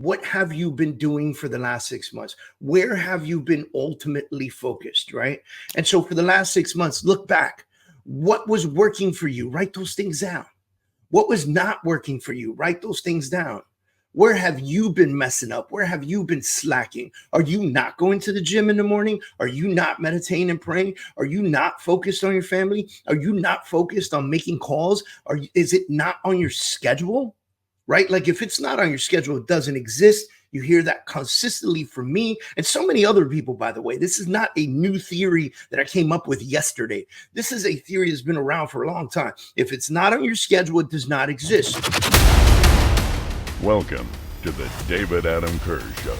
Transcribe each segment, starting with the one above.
What have you been doing for the last 6 months? Where have you been ultimately focused, right? And so for the last 6 months, look back. What was working for you? Write those things down. What was not working for you? Write those things down. Where have you been messing up? Where have you been slacking? Are you not going to the gym in the morning? Are you not meditating and praying? Are you not focused on your family? Are you not focused on making calls? Is it not on your schedule? Right? Like if it's not on your schedule, it doesn't exist. You hear that consistently from me and so many other people, by the way. This is not a new theory that I came up with yesterday. This is a theory that's been around for a long time. If it's not on your schedule, it does not exist. Welcome to the David Adam Kurz Show.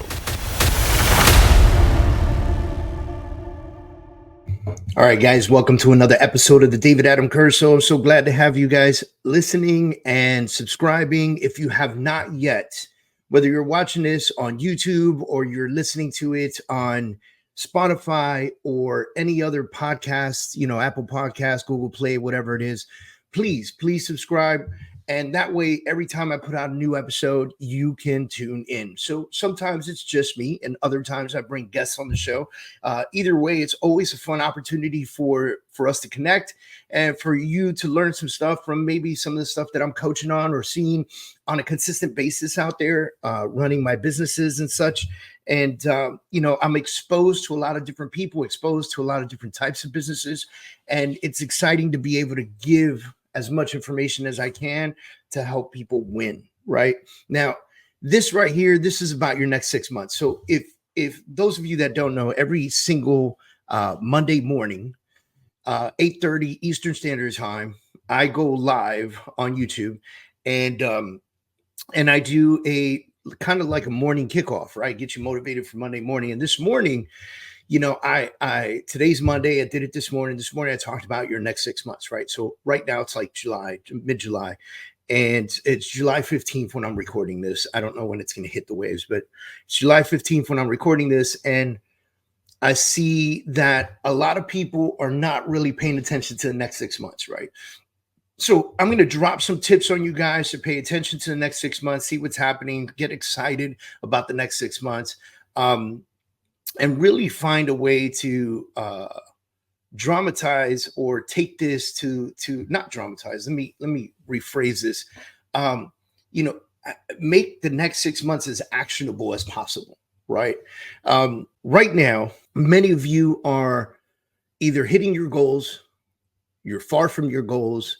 All right, guys, welcome to another episode of the David Adam Kurz Show. I'm so glad to have you guys listening and subscribing. If you have not yet, whether you're watching this on YouTube or you're listening to it on Spotify or any other podcast, Apple Podcasts, Google Play, whatever it is, please subscribe. And that way, every time I put out a new episode, you can tune in. So sometimes it's just me, and other times I bring guests on the show. Either way, it's always a fun opportunity for us to connect and for you to learn some stuff from maybe some of the stuff that I'm coaching on or seeing on a consistent basis out there, running my businesses and such. And, I'm exposed to a lot of different people, exposed to a lot of different types of businesses. And it's exciting to be able to give as much information as I can to help people win, right? Now, this right here, this is about your next 6 months. So if those of you that don't know, every single Monday morning, 8:30 Eastern Standard Time, I go live on YouTube and I do a kind of like a morning kickoff, right? Get you motivated for Monday morning. And this morning, today's Monday. I did it this morning. This morning I talked about your next 6 months, right? So right now it's like mid-July, and it's July 15th when I'm recording this. I don't know when it's going to hit the waves, but it's July 15th when I'm recording this. And I see that a lot of people are not really paying attention to the next 6 months, right? So I'm going to drop some tips on you guys to pay attention to the next 6 months, see what's happening, get excited about the next 6 months. And really find a way to dramatize or take this to not dramatize. Let me rephrase this. Make the next 6 months as actionable as possible, right? Right now, many of you are either hitting your goals, you're far from your goals.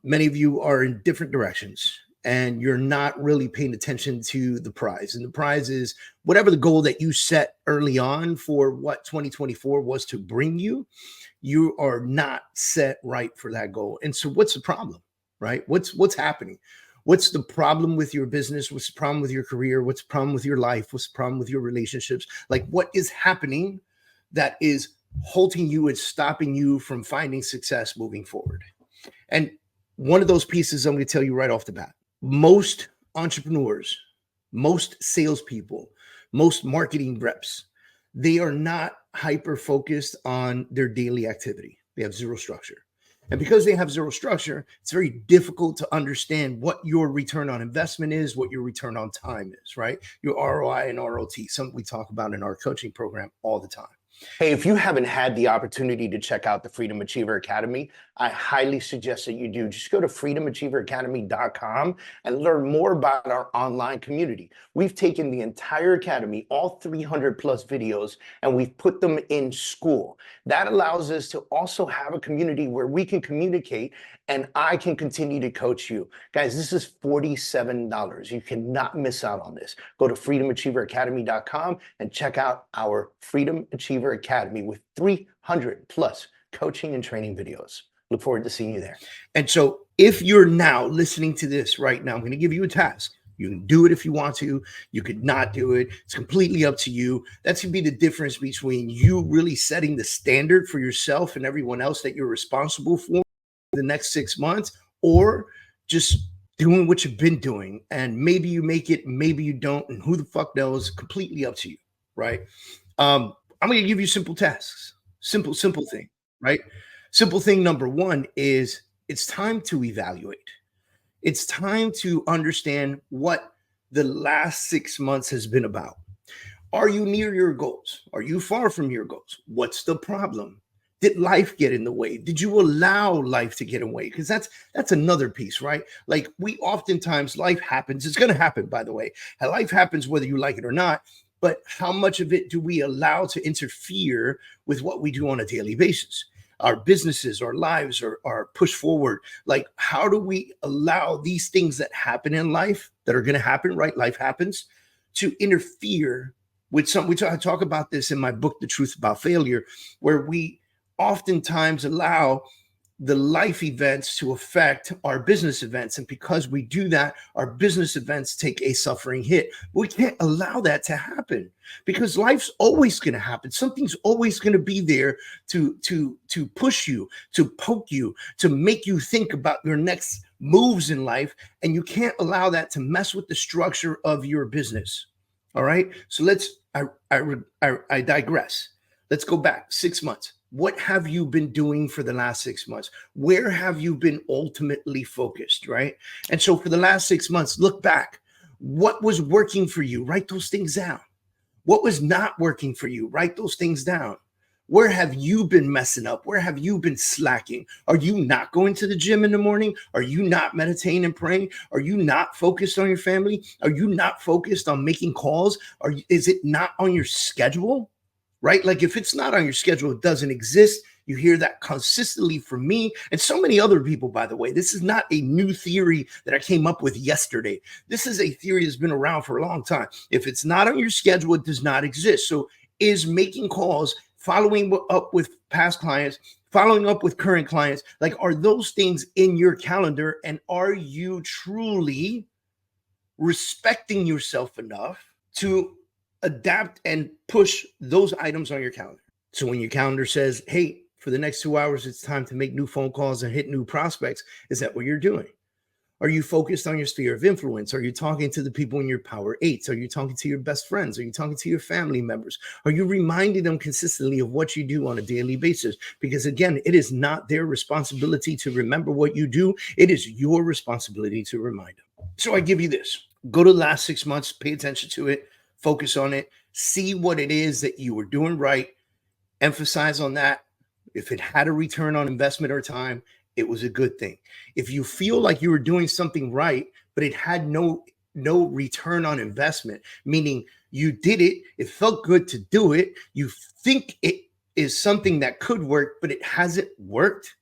Many of you are in different directions, and you're not really paying attention to the prize. And the prize is whatever the goal that you set early on for what 2024 was to bring you, you are not set right for that goal. And so what's the problem, right? What's happening? What's the problem with your business? What's the problem with your career? What's the problem with your life? What's the problem with your relationships? Like, what is happening that is halting you and stopping you from finding success moving forward? And one of those pieces I'm going to tell you right off the bat. Most entrepreneurs, most salespeople, most marketing reps, they are not hyper focused on their daily activity. They have zero structure. And because they have zero structure, it's very difficult to understand what your return on investment is, what your return on time is, right? Your ROI and ROT, something we talk about in our coaching program all the time. Hey, if you haven't had the opportunity to check out the Freedom Achiever Academy, I highly suggest that you do. Just go to freedomachieveracademy.com and learn more about our online community. We've taken the entire academy, all 300 plus videos, and we've put them in school. That allows us to also have a community where we can communicate and I can continue to coach you. Guys, this is $47. You cannot miss out on this. Go to freedomachieveracademy.com and check out our Freedom Achiever Academy with 300 plus coaching and training videos. Look forward to seeing you there. And so if you're now listening to this right now, I'm going to give you a task. You can do it if you want to. You could not do it. It's completely up to you. That's going to be the difference between you really setting the standard for yourself and everyone else that you're responsible for the next 6 months, or just doing what you've been doing. And maybe you make it, maybe you don't. And who the fuck knows? Completely up to you, right? I'm going to give you simple tasks. Simple thing, right? Simple thing number one is it's time to evaluate. It's time to understand what the last 6 months has been about. Are you near your goals? Are you far from your goals? What's the problem? Did life get in the way? Did you allow life to get in the way? Because that's another piece, right? Like, we oftentimes, life happens. It's going to happen, by the way. Life happens whether you like it or not. But how much of it do we allow to interfere with what we do on a daily basis? Our businesses, our lives are pushed forward. Like, how do we allow these things that happen in life, that are going to happen, right? Life happens, to interfere with some. I talk about this in my book, The Truth About Failure, where we oftentimes allow the life events to affect our business events. And because we do that, our business events take a suffering hit. We can't allow that to happen, because life's always going to happen. Something's always going to be there to push you, to poke you, to make you think about your next moves in life. And you can't allow that to mess with the structure of your business. All right. So I digress. Let's go back 6 months. What have you been doing for the last 6 months? Where have you been ultimately focused, right? And so for the last 6 months, look back. What was working for you? Write those things down. What was not working for you? Write those things down. Where have you been messing up? Where have you been slacking? Are you not going to the gym in the morning? Are you not meditating and praying? Are you not focused on your family? Are you not focused on making calls? Is it not on your schedule? Right? Like, if it's not on your schedule, it doesn't exist. You hear that consistently from me and so many other people, by the way. This is not a new theory that I came up with yesterday. This is a theory that's been around for a long time. If it's not on your schedule, it does not exist. So is making calls, following up with past clients, following up with current clients, like, are those things in your calendar? And are you truly respecting yourself enough to adapt and push those items on your calendar? So when your calendar says, hey, for the next 2 hours, it's time to make new phone calls and hit new prospects, is that what you're doing? Are you focused on your sphere of influence? Are you talking to the people in your power eights? Are you talking to your best friends? Are you talking to your family members? Are you reminding them consistently of what you do on a daily basis? Because again, it is not their responsibility to remember what you do. It is your responsibility to remind them. So I give you this. Go to the last 6 months, pay attention to it. Focus on it. See what it is that you were doing right. Emphasize on that. If it had a return on investment or time, it was a good thing. If you feel like you were doing something right, but it had no return on investment, meaning you did it, it felt good to do it, you think it is something that could work, but it hasn't worked,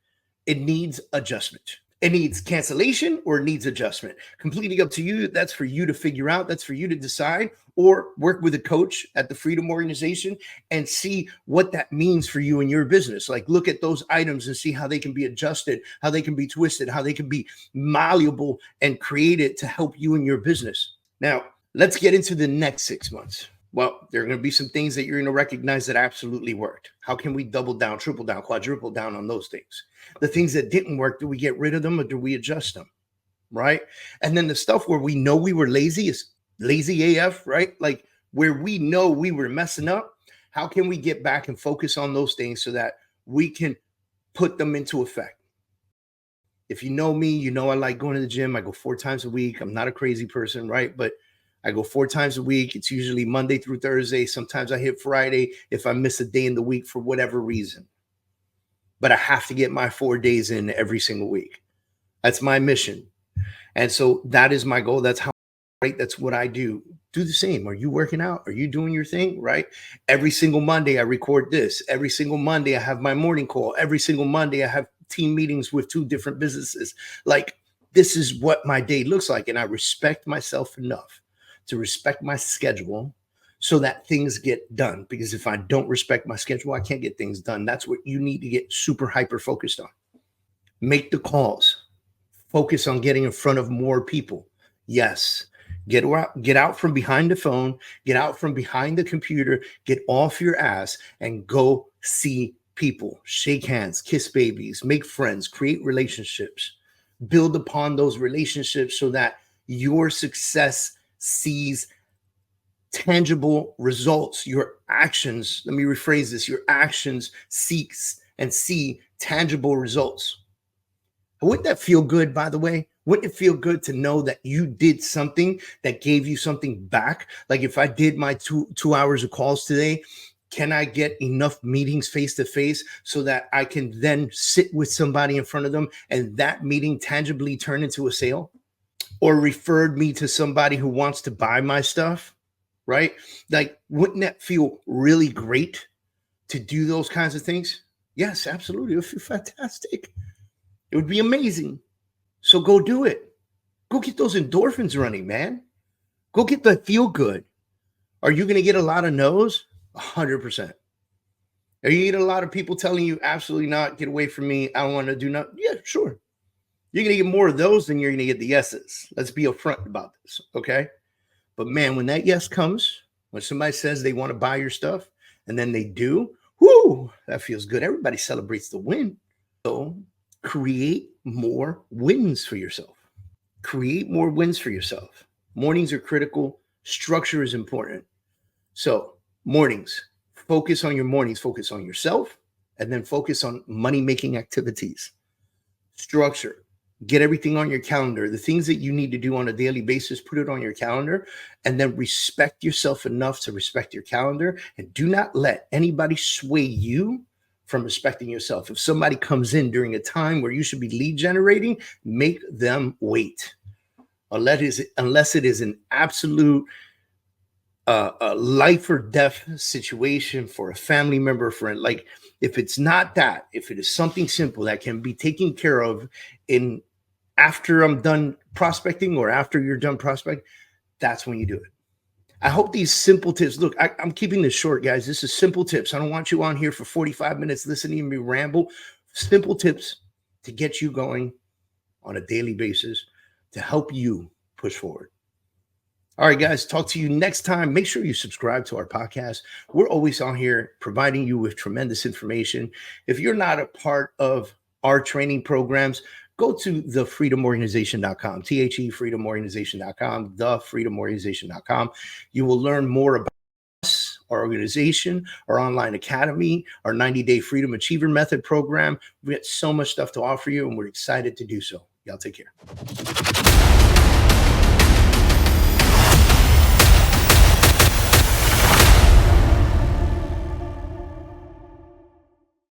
it needs adjustment. It needs cancellation or it needs adjustment. Completely up to you. That's for you to figure out. That's for you to decide, or work with a coach at the Freedom Organization and see what that means for you and your business. Like, look at those items and see how they can be adjusted, how they can be twisted, how they can be malleable and created to help you and your business. Now, let's get into the next 6 months. Well, there are going to be some things that you're going to recognize that absolutely worked. How can we double down, triple down, quadruple down on those things? The things that didn't work, do we get rid of them or do we adjust them? Right? And then the stuff where we know we were lazy is lazy AF, right? Like, where we know we were messing up, how can we get back and focus on those things so that we can put them into effect? If you know me, you know I like going to the gym. I go 4 times a week. I'm not a crazy person, right? But I go 4 times a week. It's usually Monday through Thursday. Sometimes I hit Friday if I miss a day in the week for whatever reason. But I have to get my 4 days in every single week. That's my mission. And so that is my goal. That's how, right? That's what I do. Do the same. Are you working out? Are you doing your thing? Right? Every single Monday I record this. Every single Monday I have my morning call. Every single Monday I have team meetings with 2 different businesses. Like, this is what my day looks like. And I respect myself enough to respect my schedule so that things get done. Because if I don't respect my schedule, I can't get things done. That's what you need to get super hyper focused on. Make the calls. Focus on getting in front of more people. Yes. Get out from behind the phone, get out from behind the computer, get off your ass and go see people, shake hands, kiss babies, make friends, create relationships, build upon those relationships so that your success sees tangible results. Your actions, let me rephrase this, your actions seeks and see tangible results. Wouldn't that feel good, by the way? Wouldn't it feel good to know that you did something that gave you something back? Like if I did my two hours of calls today, can I get enough meetings face to face so that I can then sit with somebody in front of them and that meeting tangibly turn into a sale, or referred me to somebody who wants to buy my stuff, right? Like, wouldn't that feel really great to do those kinds of things? Yes, absolutely. It would feel fantastic. It would be amazing. So go do it. Go get those endorphins running, man. Go get the feel good. Are you going to get a lot of no's? 100%. Are you going to get a lot of people telling you, absolutely not, get away from me, I don't want to do nothing? Yeah, sure. You're going to get more of those than you're going to get the yeses. Let's be upfront about this, okay? But man, when that yes comes, when somebody says they want to buy your stuff and then they do, whoo, that feels good. Everybody celebrates the win. So create more wins for yourself. Create more wins for yourself. Mornings are critical. Structure is important. So mornings, focus on your mornings, focus on yourself, and then focus on money-making activities. Structure, get everything on your calendar. The things that you need to do on a daily basis, put it on your calendar, and then respect yourself enough to respect your calendar. And do not let anybody sway you from respecting yourself. If somebody comes in during a time where you should be lead generating, make them wait. Unless it is an absolute a life or death situation for a family member, friend. Like if it's not that, if it is something simple that can be taken care of in after I'm done prospecting or after you're done prospecting, that's when you do it. I hope these simple tips, look, I'm keeping this short, guys. This is simple tips. I don't want you on here for 45 minutes listening to me ramble. Simple tips to get you going on a daily basis to help you push forward. All right, guys, talk to you next time. Make sure you subscribe to our podcast. We're always on here providing you with tremendous information. If you're not a part of our training programs, go to thefreedomorganization.com, THEfreedomorganization.com, thefreedomorganization.com. You will learn more about us, our organization, our online academy, our 90-day Freedom Achiever Method program. We got so much stuff to offer you, and we're excited to do so. Y'all take care.